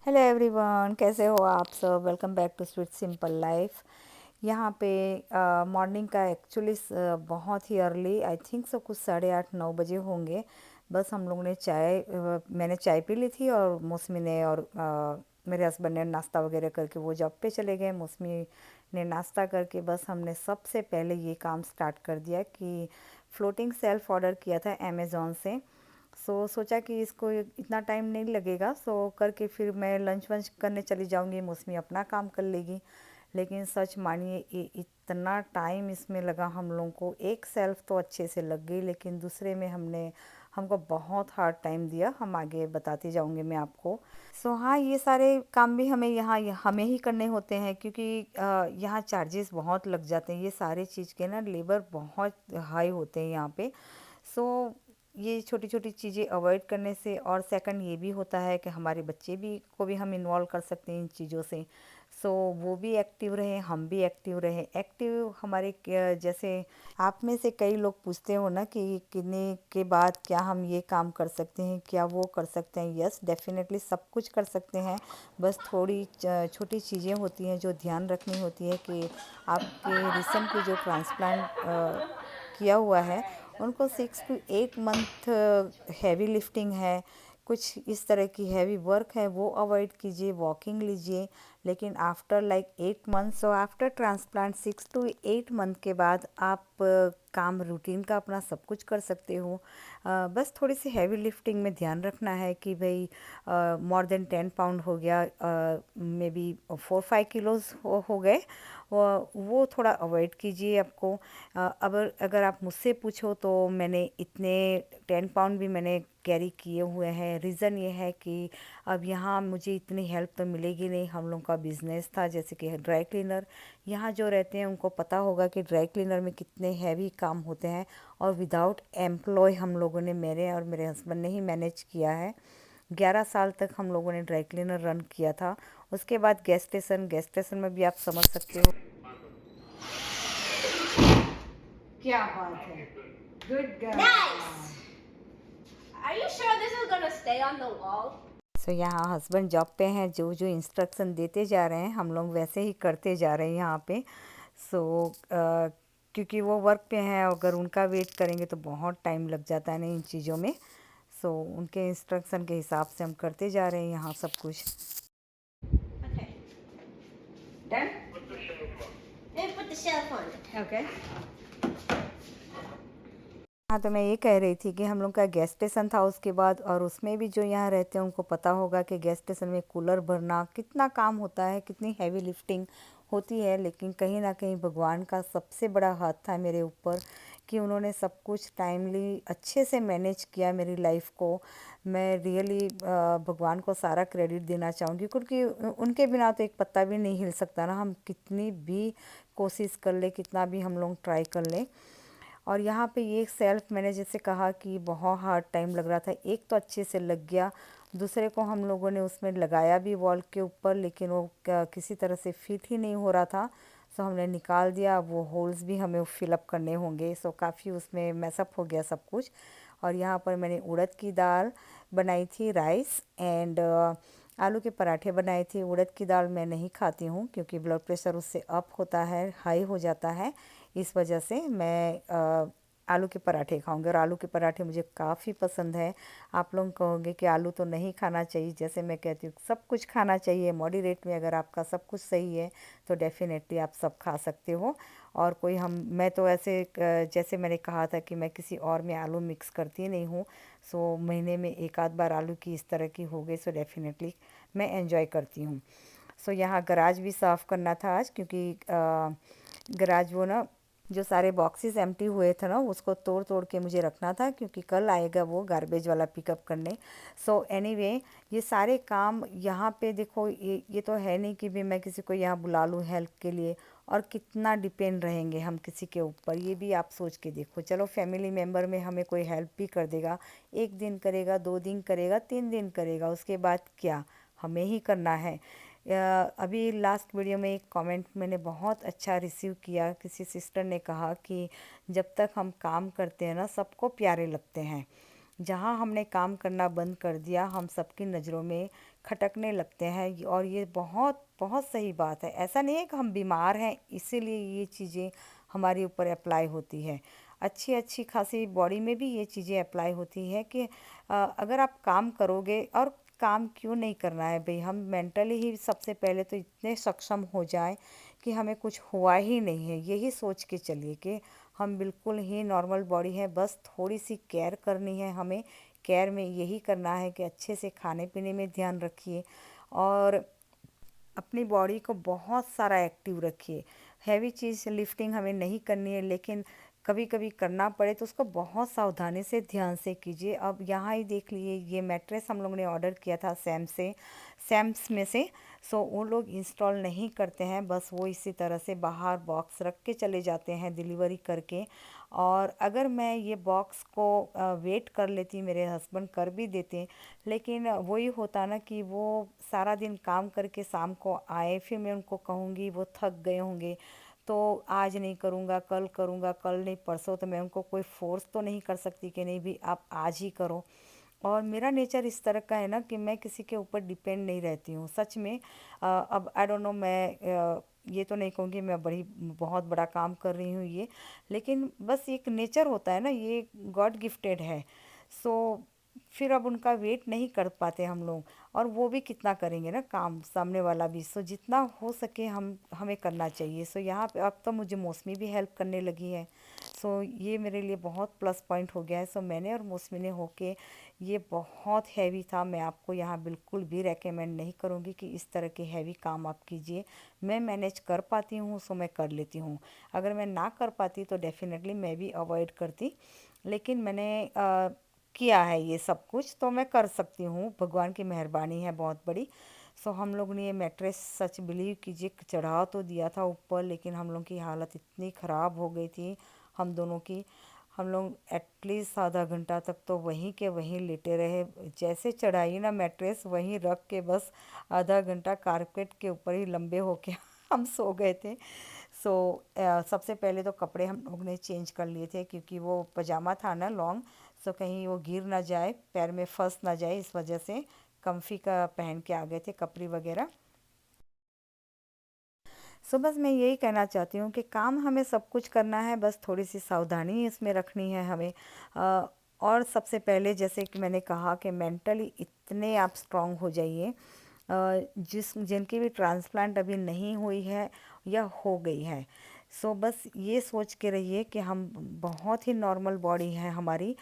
Hello everyone, कैसे हो आप सब। Welcome back to sweet simple life. यहाँ पे मॉर्निंग का एक्चुअली बहुत ही अर्ली, आई थिंक सो कुछ 8:30-9 बजे होंगे। बस हम लोगों ने मैंने चाय पी ली थी और मौसमी ने और मेरे हस्बैंड ने नाश्ता वगैरह करके वो जॉब पे चले गए। मौसमी ने नाश्ता करके बस हमने सबसे पहले ये काम स्टार्ट कर दिया कि फ्लोटिंग सेल्फ ऑर्डर किया था अमेज़ॉन से। सोचा कि इसको इतना टाइम नहीं लगेगा, करके फिर मैं लंच वंच करने चली जाऊंगी, मौसमी अपना काम कर लेगी। लेकिन सच मानिए ये इतना टाइम इसमें लगा हम लोगों को। एक सेल्फ तो अच्छे से लग गई, लेकिन दूसरे में हमको बहुत हार्ड टाइम दिया। हम आगे बताती जाऊंगी मैं आपको। हाँ, ये सारे काम भी हमें ही करने होते हैं, क्योंकि यहाँ चार्जेस बहुत लग जाते हैं। ये सारे चीज़ के ना लेबर बहुत हाई होते हैं यहाँ पे। सो ये छोटी छोटी चीज़ें अवॉइड करने से, और सेकंड ये भी होता है कि हमारे बच्चे भी को भी हम इन्वॉल्व कर सकते हैं इन चीज़ों से। वो भी एक्टिव रहे, हम भी एक्टिव रहे। एक्टिव हमारे जैसे आप में से कई लोग पूछते हो ना कि कितने के बाद क्या हम ये काम कर सकते हैं, क्या वो कर सकते हैं। यस, डेफिनेटली सब कुछ कर सकते हैं। बस थोड़ी छोटी चीज़ें होती हैं जो ध्यान रखनी होती है कि आपके रिसेंटली जो ट्रांसप्लांट किया हुआ है उनको 6 to 8 मंथ हैवी लिफ्टिंग है, कुछ इस तरह की हैवी वर्क है, वो अवॉइड कीजिए, वॉकिंग लीजिए। लेकिन after like 8 month, after transplant 6 to 8 month के बाद आप काम रूटीन का अपना सब कुछ कर सकते हो। बस थोड़ी सी हैवी लिफ्टिंग में ध्यान रखना है कि भाई मोर देन 10 पाउंड हो गया, मे बी 4-5 किलोज हो गए, वो थोड़ा अवॉइड कीजिए आपको। अब अगर आप मुझसे पूछो तो मैंने इतने 10 पाउंड भी मैंने कैरी किए हुए हैं। रीज़न ये है कि अब यहाँ मुझे इतनी हेल्प तो मिलेगी नहीं। हम लोगों का बिज़नेस था जैसे कि ड्राई क्लीनर। यहाँ जो रहते हैं उनको पता होगा कि ड्राई क्लीनर में कितने हैवी काम होते हैं, और विदाउट एम्प्लॉय हम लोगों ने, मेरे और मेरे हस्बैंड ने ही मैनेज किया है। 11 साल तक हम लोगों ने ड्राई क्लीनर रन किया था। उसके बाद गैस स्टेशन में भी आप समझ सकते हो। क्या बात है, good girl. Nice! Are you sure this is gonna stay on the wall? यहाँ हस्बैंड जॉब पे हैं, जो जो इंस्ट्रक्शन देते जा रहे हैं हम लोग वैसे ही करते जा रहे हैं यहाँ पे। सो क्योंकि वो वर्क पे हैं, अगर उनका वेट करेंगे तो बहुत टाइम लग जाता है ना इन चीज़ों में। उनके इंस्ट्रक्शन के हिसाब से हम करते जा रहे हैं यहाँ सब कुछ। Okay. Done. Then put the shelf on it. Okay. हाँ, तो मैं ये कह रही थी कि हम लोग का गैस स्टेशन था उसके बाद, और उसमें भी जो यहाँ रहते हैं उनको पता होगा कि गैस स्टेशन में कूलर भरना कितना काम होता है, कितनी हैवी लिफ्टिंग होती है। लेकिन कहीं ना कहीं भगवान का सबसे बड़ा हाथ था मेरे ऊपर कि उन्होंने सब कुछ टाइमली अच्छे से मैनेज किया मेरी लाइफ को। मैं रियली भगवान को सारा क्रेडिट देना चाहूँगी, क्योंकि उनके बिना तो एक पत्ता भी नहीं हिल सकता ना। हम कितनी भी कोशिश कर ले, कितना भी हम लोग ट्राई कर लें। और यहाँ पे ये सेल्फ, मैंने जैसे कहा कि बहुत हार्ड टाइम लग रहा था। एक तो अच्छे से लग गया, दूसरे को हम लोगों ने उसमें लगाया भी वॉल के ऊपर, लेकिन वो किसी तरह से फिट ही नहीं हो रहा था। हमने निकाल दिया। वो होल्स भी हमें फिलअप करने होंगे। काफ़ी उसमें मैसअप हो गया सब कुछ। और यहाँ पर मैंने उड़द की दाल बनाई थी, राइस एंड आलू के पराठे बनाए थे। उड़द की दाल मैं नहीं खाती हूँ क्योंकि ब्लड प्रेशर उससे अप होता है, हाई हो जाता है। इस वजह से मैं आलू के पराठे खाऊंगी, और आलू के पराठे मुझे काफ़ी पसंद है। आप लोग कहोगे कि आलू तो नहीं खाना चाहिए, जैसे मैं कहती हूँ सब कुछ खाना चाहिए मॉडरेट में। अगर आपका सब कुछ सही है तो डेफ़िनेटली आप सब खा सकते हो। और कोई हम मैं तो ऐसे जैसे मैंने कहा था कि मैं किसी और में आलू मिक्स करती नहीं हूँ। महीने में एक आध बार आलू की इस तरह की हो गई, डेफ़िनेटली मैं एंजॉय करती हूँ। यहाँ गराज भी साफ़ करना था आज, क्योंकि गराज वो ना जो सारे बॉक्सेस एम्प्टी हुए थे ना, उसको तोड़ तोड़ के मुझे रखना था, क्योंकि कल आएगा वो गार्बेज वाला पिकअप करने। एनीवे, ये सारे काम यहाँ पे देखो, ये तो है नहीं कि भी मैं किसी को यहाँ बुला लूँ हेल्प के लिए। और कितना डिपेंड रहेंगे हम किसी के ऊपर, ये भी आप सोच के देखो। चलो फैमिली मेम्बर में हमें कोई हेल्प भी कर देगा, 1 दिन करेगा, 2 दिन करेगा, 3 दिन करेगा, उसके बाद क्या हमें ही करना है। अभी लास्ट वीडियो में एक कमेंट मैंने बहुत अच्छा रिसीव किया। किसी सिस्टर ने कहा कि जब तक हम काम करते हैं ना सबको प्यारे लगते हैं। जहाँ हमने काम करना बंद कर दिया हम सबकी नज़रों में खटकने लगते हैं। और ये बहुत बहुत सही बात है। ऐसा नहीं है कि हम बीमार हैं इसीलिए ये चीज़ें हमारे ऊपर अप्लाई होती है। अच्छी अच्छी खासी बॉडी में भी ये चीज़ें अप्लाई होती है कि अगर आप काम करोगे, और काम क्यों नहीं करना है भाई, हम मेंटली ही सबसे पहले तो इतने सक्षम हो जाएं कि हमें कुछ हुआ ही नहीं है, यही सोच के चलिए कि हम बिल्कुल ही नॉर्मल बॉडी है। बस थोड़ी सी केयर करनी है हमें। केयर में यही करना है कि अच्छे से खाने पीने में ध्यान रखिए और अपनी बॉडी को बहुत सारा एक्टिव रखिए। हैवी चीज़ लिफ्टिंग हमें नहीं करनी है, लेकिन कभी कभी करना पड़े तो उसको बहुत सावधानी से ध्यान से कीजिए। अब यहाँ ही देख लिए, ये मैट्रेस हम लोग ने ऑर्डर किया था सैम्स में से। सो वो लोग इंस्टॉल नहीं करते हैं, बस वो इसी तरह से बाहर बॉक्स रख के चले जाते हैं डिलीवरी करके। और अगर मैं ये बॉक्स को वेट कर लेती, मेरे हस्बैंड कर भी देते, लेकिन वही होता ना कि वो सारा दिन काम करके शाम को आए, फिर मैं उनको कहूँगी, वो थक गए होंगे तो आज नहीं करूँगा, कल करूँगा, कल नहीं परसों, तो मैं उनको कोई फोर्स तो नहीं कर सकती कि नहीं भी आप आज ही करो। और मेरा नेचर इस तरह का है ना कि मैं किसी के ऊपर डिपेंड नहीं रहती हूँ सच में। अब आई डोंट नो, मैं ये तो नहीं कहूँगी मैं बड़ी बहुत बड़ा काम कर रही हूँ ये, लेकिन बस एक नेचर होता है ना, ये गॉड गिफ्टेड है। सो फिर अब उनका वेट नहीं कर पाते हम लोग, और वो भी कितना करेंगे ना काम, सामने वाला भी। सो जितना हो सके हमें करना चाहिए। सो यहाँ पे अब तो मुझे मौसमी भी हेल्प करने लगी है। सो ये मेरे लिए बहुत प्लस पॉइंट हो गया है। सो मैंने और मौसमी ने होके, ये बहुत हैवी था, मैं आपको यहाँ बिल्कुल भी रेकमेंड नहीं करूँगी कि इस तरह के हैवी काम आप कीजिए। मैं मैनेज कर पाती हूँ सो मैं कर लेती हूँ, अगर मैं ना कर पाती तो डेफ़िनेटली मैं भी अवॉइड करती। लेकिन मैंने किया है ये सब कुछ, तो मैं कर सकती हूँ, भगवान की मेहरबानी है बहुत बड़ी। सो हम लोग ने ये मैट्रेस, सच बिलीव कीजिए, चढ़ा तो दिया था ऊपर, लेकिन हम लोग की हालत इतनी ख़राब हो गई थी हम दोनों की। हम लोग एटलीस्ट आधा घंटा तक तो वहीं के वहीं लेटे रहे। जैसे चढ़ाई ना मैट्रेस, वहीं रख के बस आधा घंटा कारपेट के ऊपर ही लंबे होके हम सो गए थे। सो सबसे पहले तो कपड़े हम लोग ने चेंज कर लिए थे, क्योंकि वो पजामा था ना लॉन्ग। सो कहीं वो गिर ना जाए, पैर में फंस ना जाए, इस वजह से कम्फी का पहन के आ गए थे कपड़े वगैरह। सो बस मैं यही कहना चाहती हूँ कि काम हमें सब कुछ करना है, बस थोड़ी सी सावधानी इसमें रखनी है हमें। और सबसे पहले जैसे कि मैंने कहा कि मेंटली इतने आप स्ट्रांग हो जाइए। जिस जिनकी भी ट्रांसप्लांट अभी नहीं हुई है या हो गई है, सो बस ये सोच के रहिए कि हम बहुत ही नॉर्मल बॉडी है हमारी।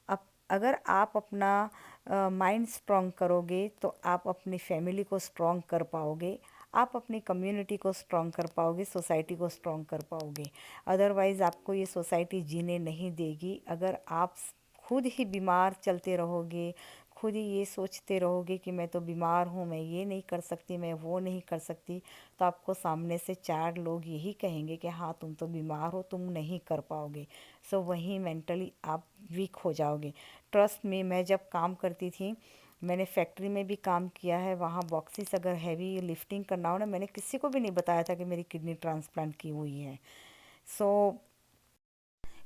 अब अगर आप अपना माइंड स्ट्रांग करोगे तो आप अपनी फैमिली को स्ट्रांग कर पाओगे, आप अपनी कम्युनिटी को स्ट्रांग कर पाओगे, सोसाइटी को स्ट्रांग कर पाओगे। अदरवाइज़ आपको ये सोसाइटी जीने नहीं देगी। अगर आप खुद ही बीमार चलते रहोगे, खुद ही ये सोचते रहोगे कि मैं तो बीमार हूँ, मैं ये नहीं कर सकती, मैं वो नहीं कर सकती, तो आपको सामने से चार लोग यही कहेंगे कि हाँ तुम तो बीमार हो, तुम नहीं कर पाओगे। सो वहीं मेंटली आप वीक हो जाओगे। ट्रस्ट में, मैं जब काम करती थी, मैंने फैक्ट्री में भी काम किया है, वहाँ बॉक्सेस अगर हैवी लिफ्टिंग करना हो ना, मैंने किसी को भी नहीं बताया था कि मेरी किडनी ट्रांसप्लांट की हुई है। सो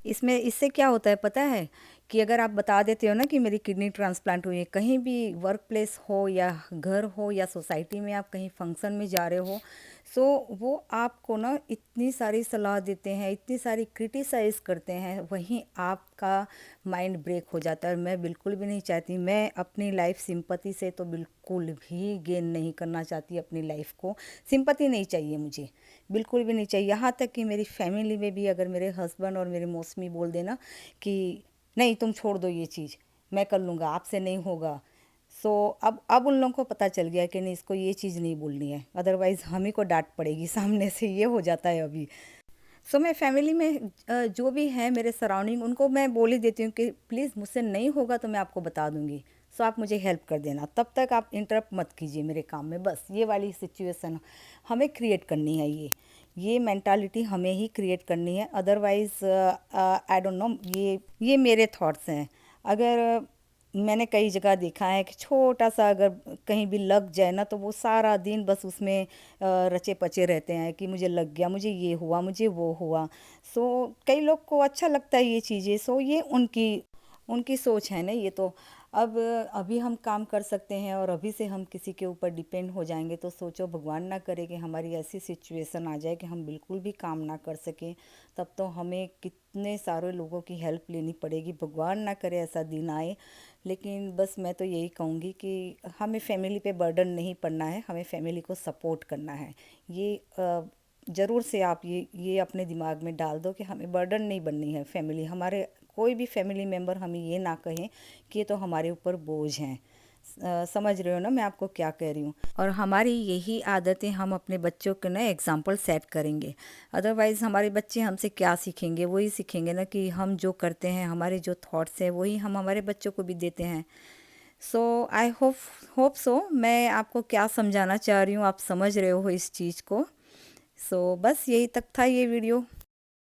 इसमें इससे क्या होता है पता है, कि अगर आप बता देते हो ना कि मेरी किडनी ट्रांसप्लांट हुई है, कहीं भी वर्क प्लेस हो या घर हो या सोसाइटी में आप कहीं फंक्शन में जा रहे हो, सो वो आपको ना इतनी सारी सलाह देते हैं, इतनी सारी क्रिटिसाइज़ करते हैं, वहीं आपका माइंड ब्रेक हो जाता है। और मैं बिल्कुल भी नहीं चाहती, मैं अपनी लाइफ सिंपैथी से तो बिल्कुल भी गेन नहीं करना चाहती अपनी लाइफ को। सिंपैथी नहीं चाहिए मुझे, बिल्कुल भी नहीं चाहिए। यहाँ तक कि मेरी फैमिली में भी अगर मेरे हस्बैंड और मेरी मौसमी बोल देना कि नहीं तुम छोड़ दो ये चीज़, मैं कर लूँगा, आपसे नहीं होगा। सो अब उन लोगों को पता चल गया कि नहीं, इसको ये चीज़ नहीं बोलनी है, अदरवाइज़ हम ही को डांट पड़ेगी सामने से, ये हो जाता है अभी। सो मैं फैमिली में जो भी है मेरे सराउंडिंग, उनको मैं बोल ही देती हूँ कि प्लीज़ मुझसे नहीं होगा तो मैं आपको बता दूँगी, सो आप मुझे हेल्प कर देना, तब तक आप इंटरप्ट मत कीजिए मेरे काम में। बस ये वाली सिचुएशन हमें क्रिएट करनी है, ये मेंटालिटी हमें ही क्रिएट करनी है। अदरवाइज़ आई डोंट नो, ये मेरे थॉट्स हैं। अगर मैंने कई जगह देखा है कि छोटा सा अगर कहीं भी लग जाए ना, तो वो सारा दिन बस उसमें रचे पचे रहते हैं कि मुझे लग गया, मुझे ये हुआ, मुझे वो हुआ। सो कई लोग को अच्छा लगता है ये चीज़ें, सो ये उनकी उनकी सोच है ना ये तो। अब अभी हम काम कर सकते हैं और अभी से हम किसी के ऊपर डिपेंड हो जाएंगे तो सोचो, भगवान ना करे कि हमारी ऐसी सिचुएशन आ जाए कि हम बिल्कुल भी काम ना कर सकें, तब तो हमें कितने सारे लोगों की हेल्प लेनी पड़ेगी। भगवान ना करे ऐसा दिन आए। लेकिन बस मैं तो यही कहूँगी कि हमें फैमिली पे बर्डन नहीं पड़ना है, हमें फैमिली को सपोर्ट करना है। ये ज़रूर से आप ये अपने दिमाग में डाल दो कि हमें बर्डन नहीं बननी है फैमिली। हमारे कोई भी फैमिली मेम्बर हमें ये ना कहें कि ये तो हमारे ऊपर बोझ हैं। समझ रहे हो ना मैं आपको क्या कह रही हूँ। और हमारी यही आदतें हम अपने बच्चों के ना एग्जाम्पल सेट करेंगे। अदरवाइज़ हमारे बच्चे हमसे क्या सीखेंगे? वही सीखेंगे ना कि हम जो करते हैं, हमारे जो थॉट्स हैं वही हम हमारे बच्चों को भी देते हैं। सो आई होप सो मैं आपको क्या समझाना चाह रही हूँ आप समझ रहे हो इस चीज़ को। सो बस यही तक था ये वीडियो।